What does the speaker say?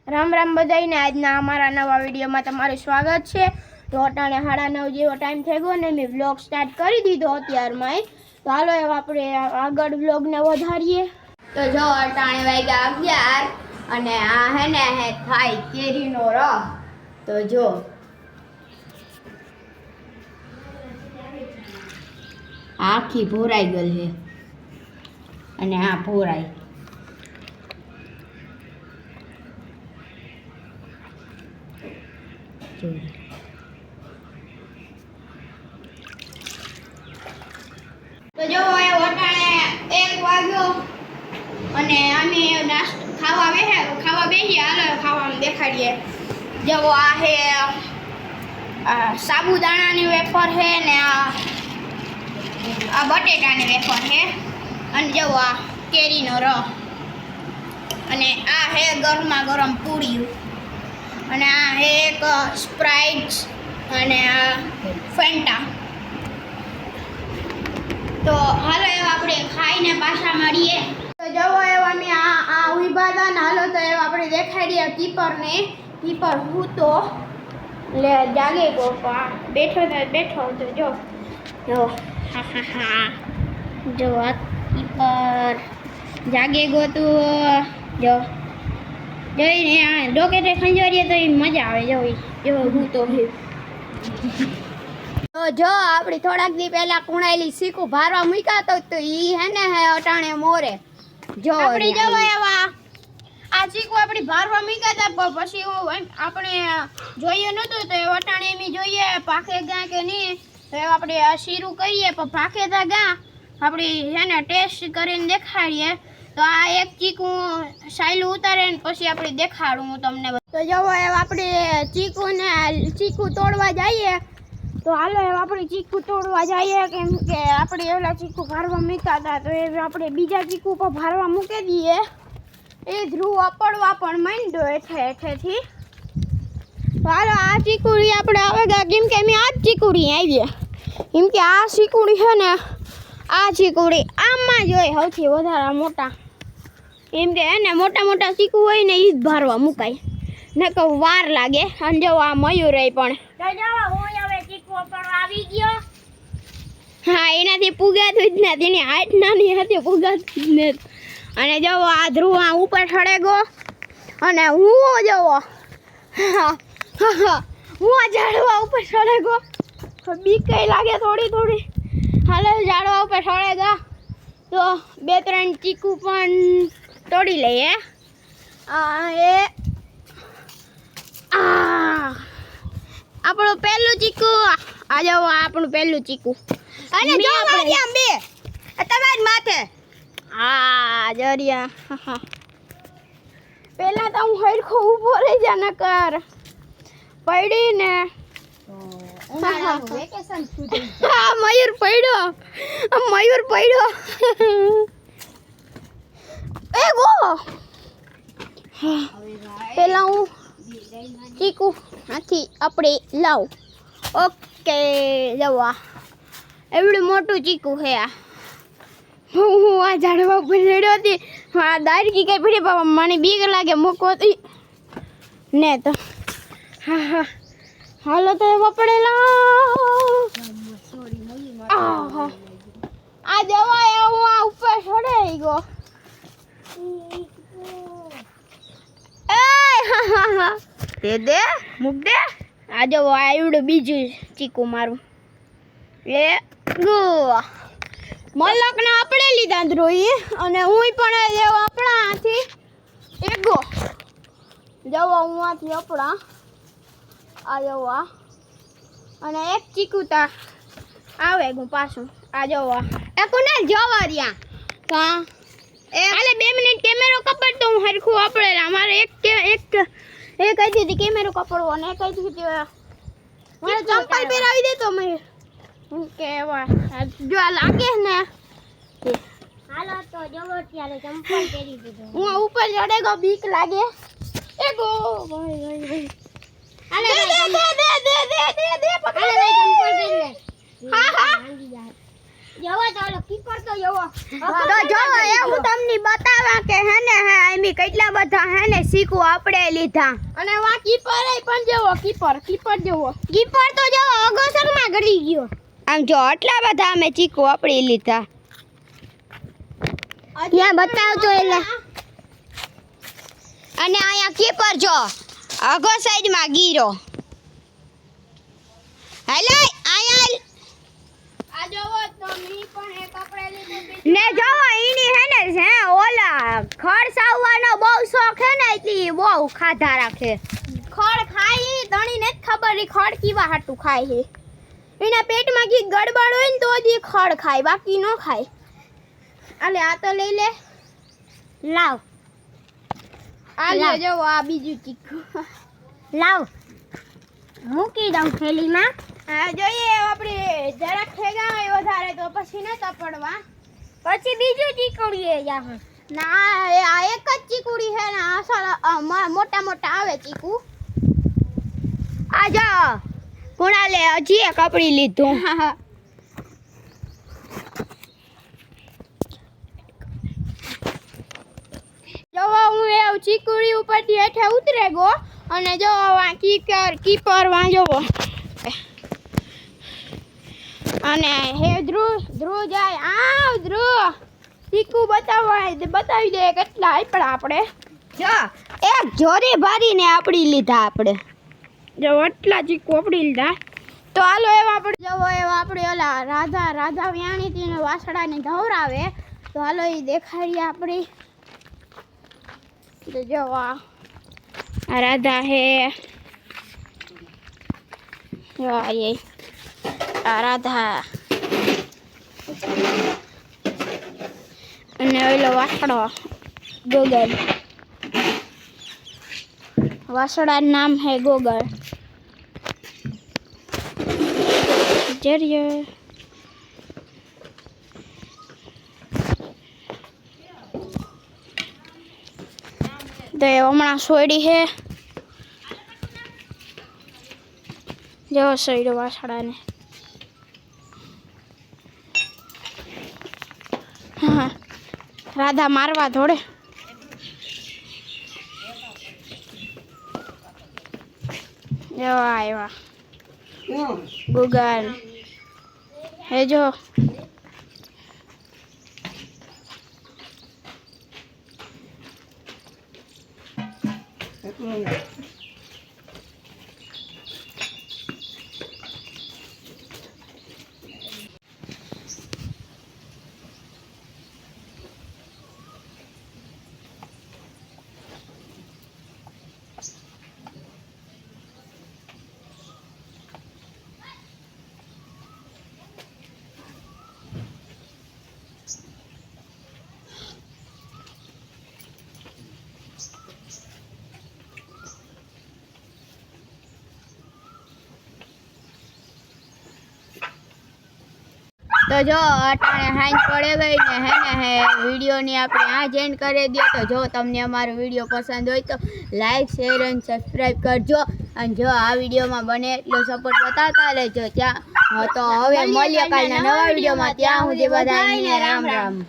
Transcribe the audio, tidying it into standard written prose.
રામ રામ બધાઈને આજના અમારા નવા વિડીયોમાં તમારું સ્વાગત છે। તો અટાણે 9:30 જેવો ટાઈમ થઈ ગયો ને મેં વ્લોગ સ્ટાર્ટ કરી દીધો અત્યારમાં। તો હાલો હવે આપણે આગળ વ્લોગને વધારીએ। તો જો અટાણે વાગ્યા 11 અને આ હે ને થાય કેરીનો રસ। તો જો આખી ભોરાઈ ગઈ છે અને આ ભોરાઈ तो जो है वटाणे 1 वाग्यो અને અમે નાસ્તો ખાવા બેહી હાલો ખાવાનું દેખાડીએ। જો આ હે સાબુદાણાની વેફર હે ને આ બટેટાની વેફર હે અને જો આ કેરીનો રસ અને આ હે ગરમા ગરમ પૂરી અને આ હે એક સ્પ્રાઇટ અને આ ફેન્ટા। તો હાલો એવા આપણે ખાઈને પાછા મળીએ। તો જવો એવા અમે આ ઉભા હતા ને હાલો તો એવા આપણે દેખાડીએ કીપરને। કીપર હું તો લે જાગે ગો બેઠો તો જો જો આ કીપર જાગે ગો તો જો જોઈને આ ડોકેટે ખંજવારીએ તો મજા આવે જો હું તો જો આપણી થોડાક દી પહેલા કુણાયેલી સીકું ભારવા મૂક્યા તો ઈ હે ને અટાણે મોરે જો આપણી જવા એવા આ સીકું આપણી ભારવા મૂક્યા હતા પછી આપણે જોઈએ નહોતું તો અટાણે એમ જોઈએ પાકે ગા કે નહીં તો આપણે આ શીરું કરીએ પણ પાકે તા ગા આપણી હે ને ટેસ્ટ કરીને દેખાડીએ। તો આ એક ચીકું સાયલું ઉતારે ને પછી આપણે દેખાડું હું તમને। તો જવો એવા આપણે ચીકુ તોડવા જઈએ। તો હાલો આપણે ચીકુ તોડવા જઈએ કેમ કે આપણે એલા ચીકુ ભારવા મૂક્યા હતા તો એ આપણે બીજા ચીકુ પર ભારવા મૂકી દઈએ। એ ધ્રુવ પડવા પણ માંડ્યો હેઠેથી। તો હાલો આ ચીકુડી આપણે આવે કેમ કે અમે આ જ ચીકુડી આવીએ કેમ કે આ ચીકુડી છે ને આ ચીકુડી આમાં જ હોય સૌથી વધારે મોટા એમ કે એને મોટા ચીકુ હોય ને એ જ ભારવા મુકાય ને કહું વાર લાગે। અને જો આ મયુર પણ આવી ગયો હા એનાથી પુગાતું જ નથી એની હાઈટ નાની હતી પુગાતું જ નથી। અને જો આ ધ્રુવ આ ઉપર ચડે ગયો અને હું જવો હું આ ઝાડવા ઉપર ચડે ગયો બીક કઈ લાગે થોડી હાલે ઝાડવા ઉપર ચડે ગયા તો 2-3 ચીકુ પણ તોડી લઈએ। આપણું પહેલું ચીકુ આ જાવ આપણું પહેલું ચીકુ અને જો મારી બે તમારી માથે હા જરિયા પહેલા તો હું હરખો ઊભો રહી જા ન કર પડી ને મયુર પડ્યો એ ગો પહેલા હું ચીકુ આથી આપણે લાવ ઓકે જવા એવડું મોટું ચીકુ હે આ હું આ ઝાડવા ઉપર ચડ્યો હતી આ દારકી કઈ પડી બાબા મને બીક લાગે મૂકવાથી ને તો હા હાલો તો એવા પડેલા આ જવા હું આ ઉપર ચડાઈ ગયો દે મૂક દે આ જો આવડું બીજું ચીકુ મારું લે ગો મલકને આપણે લીધા ધ્રોઈ અને હું પણ આપણાથી એગો જવા હું આથી આપણા આ જવા અને એક ચીકુ તા આવે હું પાછું આ જવા એ કોને જવા રહ્યા કા હાલે 2 મિનિટ કેમેરો કપડ તો હું હરખું આપડેલા અમારે એક કહી દીધી કેમેરો કપડવો અને કહી દીધી મને ચંપલ પહેરાવી દે તો મેં કે જો આ લાગે ને હાલો તો જવો ત્યારે ચંપલ પહેરી દીધો હું ઉપર ચડે ગયો બીક લાગે એ ગો ભાઈ હાલે દે પકડ લે ચંપલ પહેરી લે હા જવો ચાલો કીપર તો જવો તો જો એ હું તમને બતાવા કે હે ને હે એમી કેટલા બધા હે ને શીકુ આપણે લીધા અને વા કીપર પણ જવો કીપર જવો કીપર તો જવો અગોસરમાં ગળી ગયો આમ જો આટલા બધા અમે ચીકુ આપડી લીધા ત્યાં બતાવજો એટલે અને આયા કીપર જો અગો સાઈડમાં ગીરો હેલો આયા આ જોવો તો મી પણ એક આપણે લીધું ને જોવો ઈની હે ને હે ઓલા ખડ સાવવાનો બહુ શોખ હે ને એટલે બહુ ખાધા રાખે ખડ ખાઈ તણી ને ખબર ઈ ખડ કીવા હાટું ખાય છે એના પેટમાં કી ગડબડ હોય ને તો જ ખડ ખાય બાકી ન ખાય આલે આ તો લઈ લે લાવ આ લે જો આ બીજું ચીકુ લાવ મૂકી દઉં થેલીમાં જોઈએ આપણે જરાક ઠેગા હોય વધારે તો પછી ન તપડવા પછી બીજું ચીકુડી યા ના આ એક જ ચીકુડી છે ને આ મોટા મોટા આવે ચીકુ આ જો કુણાલે હજી એક કપડી લીધું જો હું એ ચીકુડી ઉપરથી હેઠે ઉતરે ગો અને જો આ કીપર વાં જોવો અને હે ધ્રુવ જાય આવ ધ્રુવ ચીકુ બતાવી દે કેટલા આપ્યા આપણે જો એક જોરી ભરીને આપડી લીધા આપણે જો એટલા ચીકુ આપડી લીધા તો હાલો એવા આપણે જવો એવા આપણે ઓલા રાધા વ્યાણી થી વાસડાને ધવરાવે તો હાલો એ દેખાડીએ આપણી તો જો આ રાધા હે જો આ રાધા અને ઓલો વાસડો ગોગલ વાસડા નામ હે ગોગલ જરિયો તો હમણાં સોયડી હે જો સોયડો વાસડાને હા રાધા મારવા થોડે આવ્યા ગૂગલ હે જો तो जो अटाणे हांज पड़े गई ने है ने है वीडियो ने आपणे आ एंड करे दियो तो जो तमने अमारो वीडियो पसंद होय तो लाइक शेर एंड सब्सक्राइब करजो अने जो आ वीडियो में बने एटलो सपोर्ट बताता रहेजो त्या तो हवे मळीए कालना नवा वीडियो में त्या सुधी बधाने राम राम।